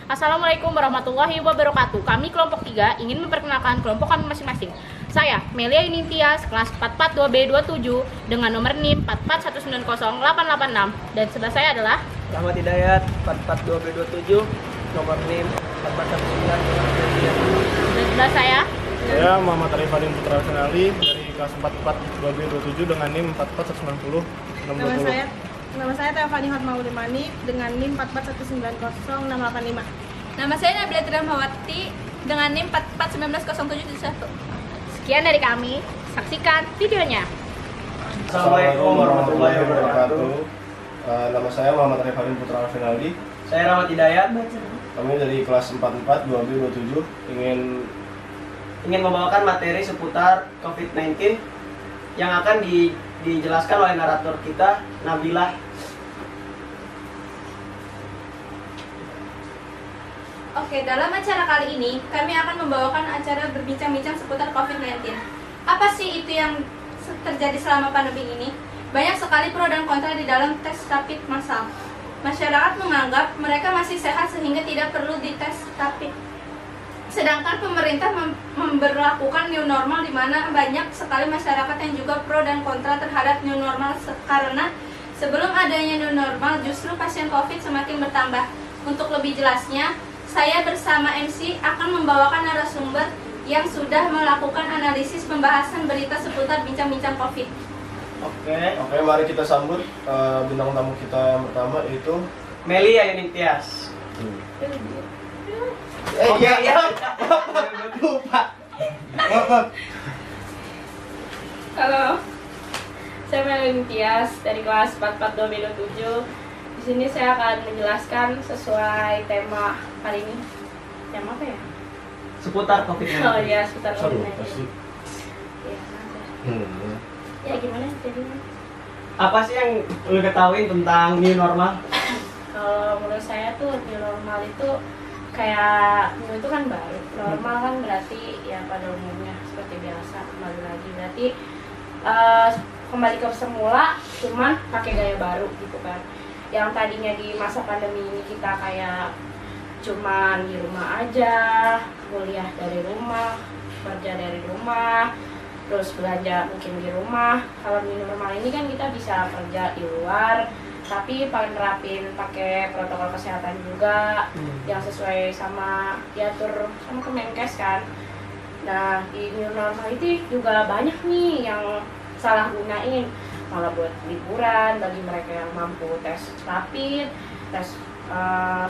Assalamualaikum warahmatullahi wabarakatuh. Kami kelompok 3 ingin memperkenalkan kelompok kami masing-masing. Saya, Melia Yunintias, kelas 442B27 dengan nomor NIM 441908886 dan sebelah saya adalah Rahmat Hidayat 442B27 nomor NIM 449. dan sebelah saya Saya Muhammad Arifadin Putra Senali dari kelas 442B27 dengan NIM 44190 Nama saya Teofani Hotmauli Manik dengan NIM 441906885. Nama saya Nabila Tramawati dengan NIM 4419071. sekian dari kami. Saksikan videonya. Assalamualaikum warahmatullahi wabarakatuh. Nama saya Muhammad Arifadin Putra Senali. Saya Rahmat Hidayat. Kami dari kelas 442B27 Ingin membawakan materi seputar COVID-19 yang akan dijelaskan oleh narator kita, Nabila. Oke, dalam acara kali ini kami akan membawakan acara berbincang-bincang seputar COVID-19. Apa sih itu yang terjadi selama pandemi ini? Banyak sekali pro dan kontra di dalam tes rapid massal. Masyarakat menganggap mereka masih sehat sehingga tidak perlu dites rapid. Sedangkan pemerintah memberlakukan new normal di mana banyak sekali masyarakat yang juga pro dan kontra terhadap new normal karena sebelum adanya new normal justru pasien COVID semakin bertambah. Untuk lebih jelasnya, saya bersama MC akan membawakan narasumber yang sudah melakukan analisis pembahasan berita seputar bincang-bincang COVID. Oke. Mari kita sambut bintang tamu kita yang pertama yaitu Melia Yunintias. Lupa. Halo. Saya Melia Yunintias dari kelas 442B27. Di sini saya akan menjelaskan sesuai tema kali ini. Tema apa ya? Seputar COVID-19. Oh ya, seputar Seru COVID-19. pasti. Ya, ya gimana jadinya? Apa sih yang lu ketahui tentang new normal? Kalau menurut saya tuh new normal itu kayak new itu kan baru, normal kan berarti ya pada umumnya seperti biasa kembali lagi, berarti kembali ke semula cuman pakai gaya baru gitu kan. Yang tadinya di masa pandemi ini kita kayak cuman di rumah aja, kuliah dari rumah, kerja dari rumah, terus belanja mungkin di rumah. Kalau di normal ini kan kita bisa kerja di luar, tapi pakai protokol kesehatan juga yang sesuai sama diatur sama Kemenkes kan. Nah, di new normal itu juga banyak nih yang salah gunain, malah buat liburan bagi mereka yang mampu tes rapid, tes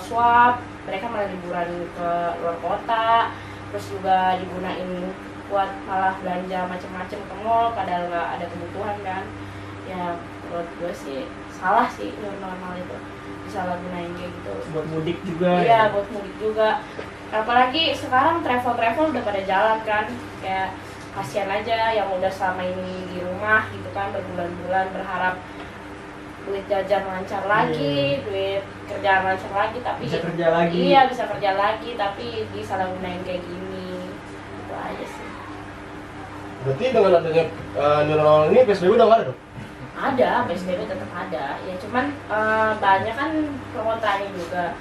swab, mereka malah liburan ke luar kota, terus juga digunain buat malah belanja macam-macam ke mall padahal nggak ada kebutuhan kan. Ya menurut gue sih salah sih new normal itu, disalahgunain kayak gitu. Buat mudik juga. Iya, buat mudik juga. Apalagi sekarang travel udah pada jalan kan, kayak kasihan aja yang udah selama ini di rumah gitu kan berbulan-bulan berharap duit jajan lancar lagi, duit kerjaan lancar lagi, tapi Bisa kerja lagi. Iya, bisa kerja lagi, tapi disalahgunain kayak gini. Itu aja sih. Berarti dengan adanya new normal ini PSBB udah nggak ada dong? Ada, PSBB tetap ada. Ya cuman banyak kan kontranya juga.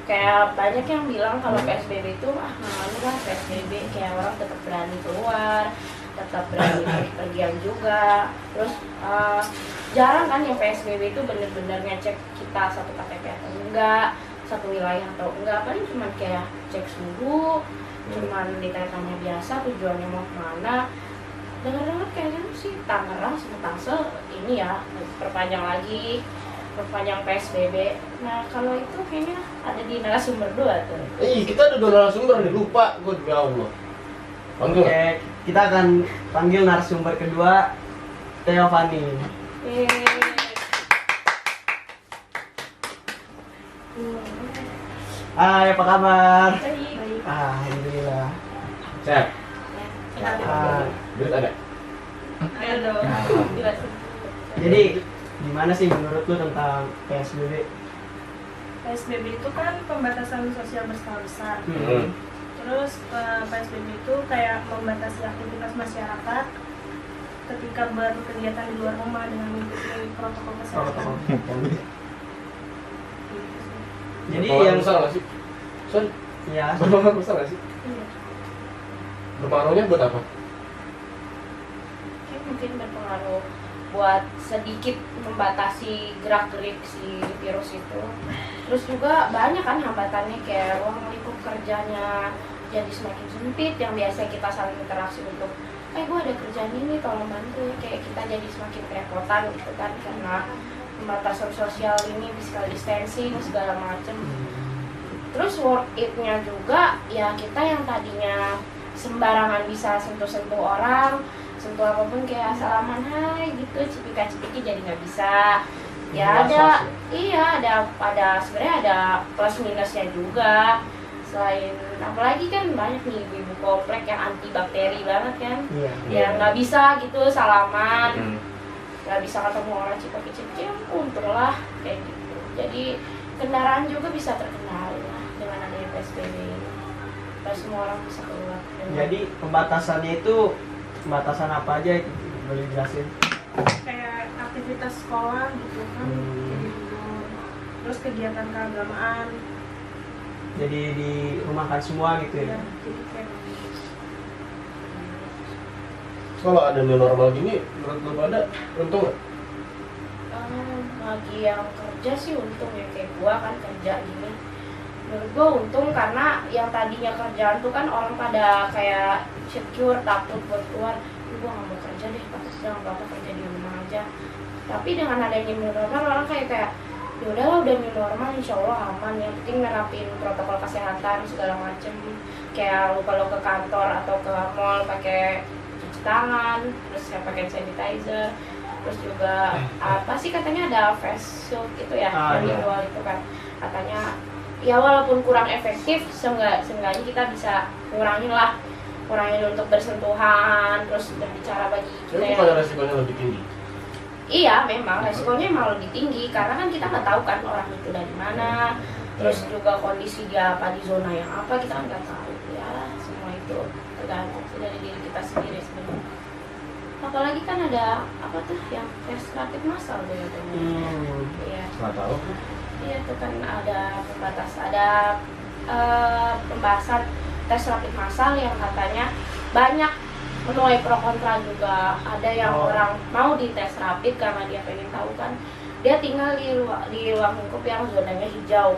Kayak banyak yang bilang kalau PSBB itu namanya lah PSBB, kayak orang tetap berani keluar, tetap berani pergian juga. Terus jarang kan yang PSBB itu bener-bener ngecek kita satu KTP atau enggak, satu wilayah atau enggak. Paling cuma kayak cek suhu, cuman ditanya-tanya biasa tujuannya mau kemana. Dengar-dengar kayaknya sih Tangerang sama Tangsel ini ya perpanjang PSBB. Nah kalau itu kayaknya ada di narasumber 2 tuh. Kita ada dua narasumber nih, lupa gue demi Allah. Panggil. Oke, kita akan panggil narasumber kedua, Teofani. Hai, apa kabar? Baik. Alhamdulillah. Sehat. Berit ada. Ayo dong. Jelasin. Jadi, gimana sih menurut lu tentang PSBB? PSBB itu kan pembatasan sosial berskala besar. Terus PSBB itu kayak membatasi aktivitas masyarakat ketika berkegiatan di luar rumah dengan mengikuti protokol kesehatan. Jadi Kalau yang misal nggak sih? Son, Iya. berpengaruh besar nggak sih? Iya. Berpengaruhnya buat apa? Mungkin berpengaruh buat sedikit membatasi gerak-gerik si virus itu. Terus juga banyak kan hambatannya, kayak ruang lingkup kerjanya jadi semakin sempit, yang biasa kita saling interaksi untuk gue ada kerjaan ini tolong bantu, kayak kita jadi semakin kerepotan gitu kan, karena pembatasan sosial ini, physical distancing segala macem. Terus worth it-nya juga ya, kita yang tadinya sembarangan bisa sentuh-sentuh orang, sentuh apapun kayak salaman hai gitu, cipika-cipiki jadi nggak bisa. Ya ada, iya ada sebenarnya ada plus minusnya juga. Selain apalagi kan banyak nih ibu-ibu komplek yang anti bakteri banget kan, Iya. ya nggak bisa gitu salaman, nggak bisa ketemu orang cipika-cipiki, ya untunglah kayak gitu. Jadi kendaraan juga bisa terkendali lah dengan adanya PSBB ini. Supaya semua orang bisa keluar. Jadi pembatasannya itu pembatasan apa aja itu? Boleh jelasin? Kayak aktivitas sekolah gitu kan, jadi libur. Terus kegiatan keagamaan. Jadi dirumahkan semua gitu Ya, ya? jadi kayak Kalau ada new normal gini, menurut lu pada untung nggak? Bagi yang kerja sih untung ya, kayak gua kan kerja gini. Menurut gua untung karena yang tadinya kerjaan tuh kan orang pada kayak secure, takut buat keluar. Gua nggak mau kerja deh, takut jangan apa-apa kerja di rumah aja. Tapi dengan adanya new normal, orang kayak ya udahlah, udah new normal, insya Allah aman. Yang penting nerapin protokol kesehatan segala macem. Kayak lu kalau ke kantor atau ke mall pakai cuci tangan, terus kayak pakai sanitizer. Terus juga apa sih katanya ada face shield gitu ya, yang Iya. dijual itu kan, katanya ya walaupun kurang efektif, seenggaknya kita bisa ngurangin untuk bersentuhan, terus berbicara bagi kita Tapi yang bukannya resikonya lebih tinggi? iya memang resikonya emang lebih tinggi karena kan kita nggak tahu kan orang itu dari mana, terus juga kondisi dia apa di zona yang apa kita kan nggak tahu ya, semua itu tergantung sih dari diri kita sendiri sebenarnya. Apalagi kan ada apa tuh yang tes rapid massal tuh katanya. Iya. Nggak tahu. Iya itu kan ada pembahasan tes rapid massal yang katanya banyak menuai pro kontra juga. Ada yang orang mau dites rapid karena dia pengen tahu kan dia tinggal di ruang lingkup yang zonanya hijau,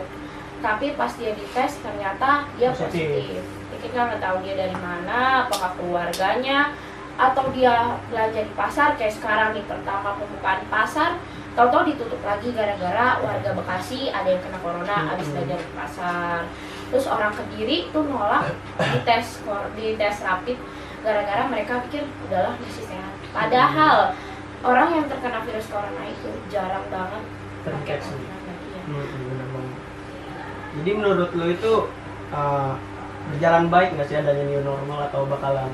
tapi pas dia dites ternyata dia positif. Kita nggak tahu dia dari mana, apakah keluarganya atau dia belanja di pasar. Kayak sekarang nih pertama pembukaan pasar, tahu-tahu ditutup lagi gara-gara warga Bekasi ada yang kena corona habis belanja di pasar. Terus orang Kediri tuh nolak di tes rapid gara-gara mereka pikir udahlah masih sehat. Padahal orang yang terkena virus corona itu jarang banget pakai Terdeteksi. corona. Iya. Benar banget. Jadi menurut lo itu berjalan baik nggak sih adanya new normal atau bakalan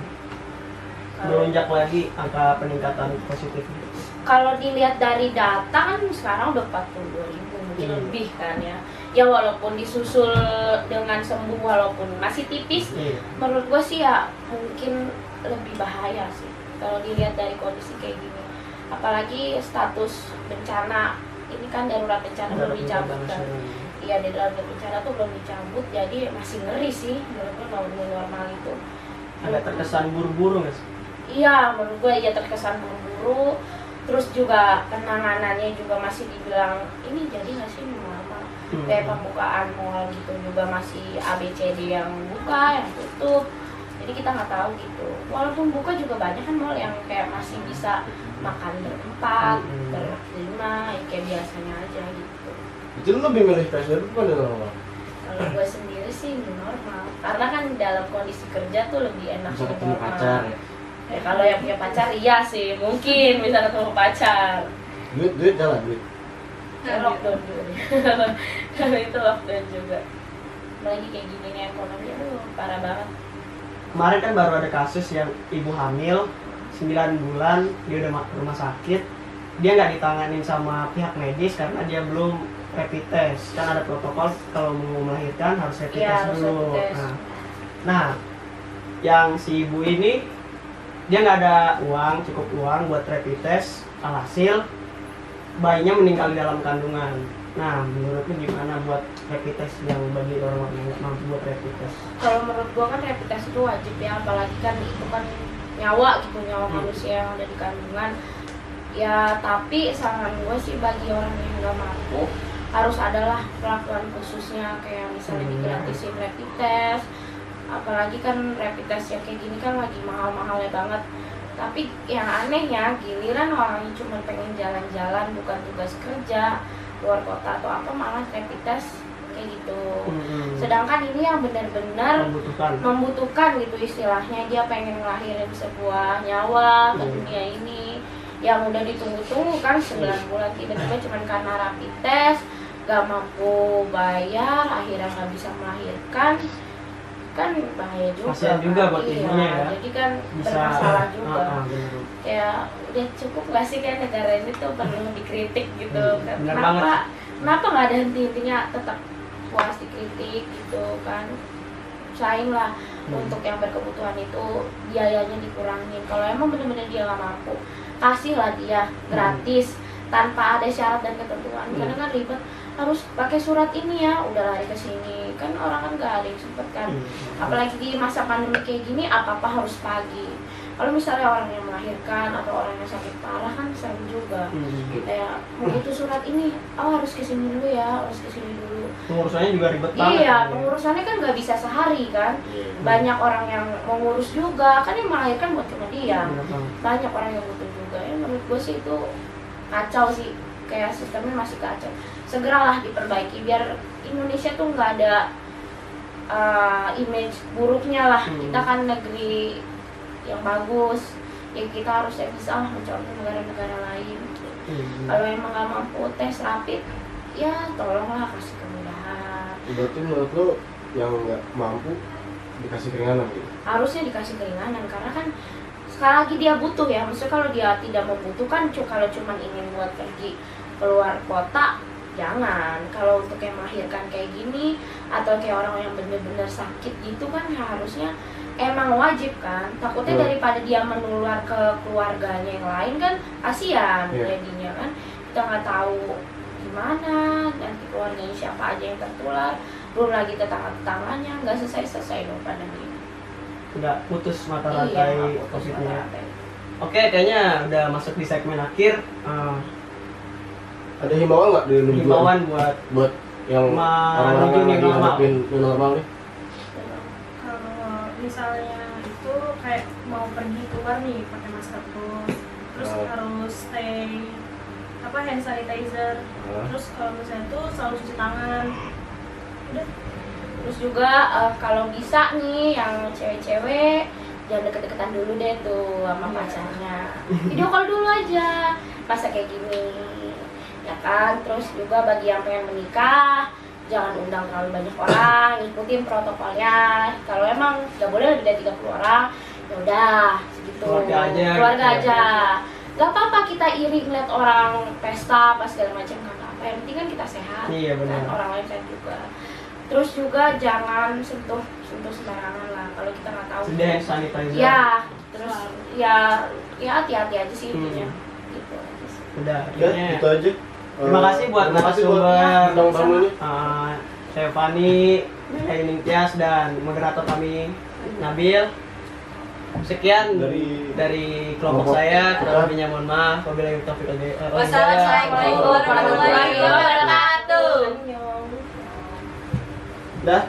melonjak lagi angka peningkatan positifnya? Kalau dilihat dari data kan sekarang udah 42.000 mungkin lebih kan ya. Ya walaupun disusul dengan sembuh walaupun masih tipis, menurut gue sih ya mungkin lebih bahaya sih kalau dilihat dari kondisi kayak gini. Apalagi status bencana ini kan darurat bencana belum dicabut kan. Iya, darurat bencana tuh belum dicabut, jadi masih ngeri sih menurut gue kalau new normal itu. Agak terkesan buru-buru nggak sih? Iya, menurut gue ya terkesan buru-buru. Terus juga penanganannya juga masih dibilang ini jadi nggak sih normal. Kayak pembukaan mall gitu juga masih ABCD yang buka, yang tutup. Jadi kita nggak tahu gitu. Walaupun buka juga banyak kan mall yang kayak masih bisa makan berempat, berlima, ya kayak biasanya aja gitu. Itu lu lebih milih PSBB bukan new normal? Kalau gue sendiri sih new normal, karena kan dalam kondisi kerja tuh lebih enak Bisa new ketemu normal. pacar ya? Ya kalau yang punya pacar iya sih, mungkin bisa ketemu pacar. Duit jalan, duit. Lockdown dulu. Kalau itu lockdown juga. Apalagi kayak gini nih ekonomi, aduh parah banget. Kemarin kan baru ada kasus yang ibu hamil 9 bulan, dia udah rumah sakit, dia nggak ditanganin sama pihak medis karena dia belum rapid test. Kan ada protokol kalau mau melahirkan harus rapid Iya, test harus dulu. rapid test. Nah, yang si ibu ini dia nggak ada uang, cukup uang buat rapid test, alhasil bayinya meninggal di dalam kandungan. Nah, menurut lu gimana buat rapid test yang bagi orang yang nggak mampu buat rapid test? Kalau menurut gua kan rapid test itu wajib ya, apalagi kan itu kan nyawa gitu, nyawa manusia yang ada di kandungan. Ya tapi saran gue sih bagi orang yang nggak mampu harus adalah perlakuan khususnya, kayak misalnya digratisin rapid test. Apalagi kan rapid test yang kayak gini kan lagi mahal-mahalnya banget. Tapi yang anehnya giliran orangnya cuma pengen jalan-jalan, bukan tugas kerja luar kota atau apa, malah rapid test kayak gitu. Sedangkan ini yang benar-benar membutuhkan gitu istilahnya, dia pengen ngelahirin sebuah nyawa ke dunia ini yang udah ditunggu-tunggu kan 9 bulan, tiba-tiba cuma karena rapid test gak mampu bayar akhirnya nggak bisa melahirkan, kan bahaya juga. Kasian juga buat ibunya ya. Jadi kan bermasalah juga. Kayak udah cukup gak sih kayak negara ini tuh perlu dikritik gitu. Kenapa nggak ada henti-hentinya, tetap puas dikritik gitu kan. Usahain lah untuk yang berkebutuhan itu biayanya dikurangin. Kalau emang bener-bener dia nggak mampu, kasihlah dia gratis tanpa ada syarat dan ketentuan. Karena kan ribet, harus pakai surat ini ya, udah lari ke sini kan, orang kan nggak ada yang sempet kan. Apalagi di masa pandemi kayak gini, apa harus pagi. Kalau misalnya orang yang melahirkan atau orang yang sakit parah kan serem juga. Kayak mau butuh surat ini, harus kesini dulu ya, harus kesini dulu. Pengurusannya juga ribet banget. Iya, pengurusannya kan nggak bisa sehari kan. Banyak orang yang mau ngurus juga, kan yang melahirkan buat cuma dia. Banyak orang yang butuh juga. Ya menurut gue sih itu kacau sih, kayak sistemnya masih kacau. Segeralah diperbaiki biar Indonesia tuh nggak ada image buruknya lah. Kita kan negeri yang bagus, ya kita harus bisa lah mencontoh negara-negara lain. Kalau emang nggak mampu tes rapid, ya tolonglah kasih kemudahan. Berarti menurut lo yang nggak mampu dikasih keringanan gitu? Harusnya dikasih keringanan, karena kan sekali lagi dia butuh ya. Maksudnya kalau dia tidak membutuhkan, kalau cuma ingin buat pergi keluar kota, jangan. Kalau untuk yang melahirkan kayak gini atau kayak orang yang bener-bener sakit gitu kan, harusnya emang wajib kan. Takutnya daripada dia menular ke keluarganya yang lain kan kasihan jadinya kan. Kita nggak tahu gimana nanti keluarganya siapa aja yang tertular, belum lagi tetangga-tetangganya, nggak selesai dong pandemi ini. Udah putus mata rantai putus COVID-nya. mata rantai. Oke, kayaknya udah masuk di segmen akhir. Ada himbauan nggak dari lu berdua? Himbauan buat yang orang-orang yang lagi ngadepin new normal nih? Kalau misalnya itu kayak mau pergi keluar nih pakai masker terus harus stay hand sanitizer, terus kalau misalnya itu selalu cuci tangan. Udah. Terus juga kalau bisa nih yang cewek-cewek jangan deket-deketan dulu deh tuh sama pacarnya, video call dulu aja masa kayak gini ya kan. Terus juga bagi yang pengen menikah, jangan undang terlalu banyak orang, ikutin protokolnya. Kalau emang nggak boleh lebih dari 30 orang, ya udah segitu, keluarga aja. Gak apa-apa kita iri ngeliat orang pesta pas segala macam, kan apa, yang penting kan kita sehat. Iya, benar. Dan orang lain sehat juga. Terus juga jangan sentuh sembarangan lah kalau kita nggak tahu. Hand sanitizer. Ya, terus ya hati-hati aja sih intinya. Gitu. Udah, Ya, itu aja. Terima kasih buat narasumber bintang tamu ini. saya Fani, Aining Tias, dan moderator kami Nabil. Sekian dari kelompok saya. Kurang lebihnya mohon maaf. Wabillahi taufiq wal hidayah. Wassalamualaikum warahmatullahi wabarakatuh. Dah.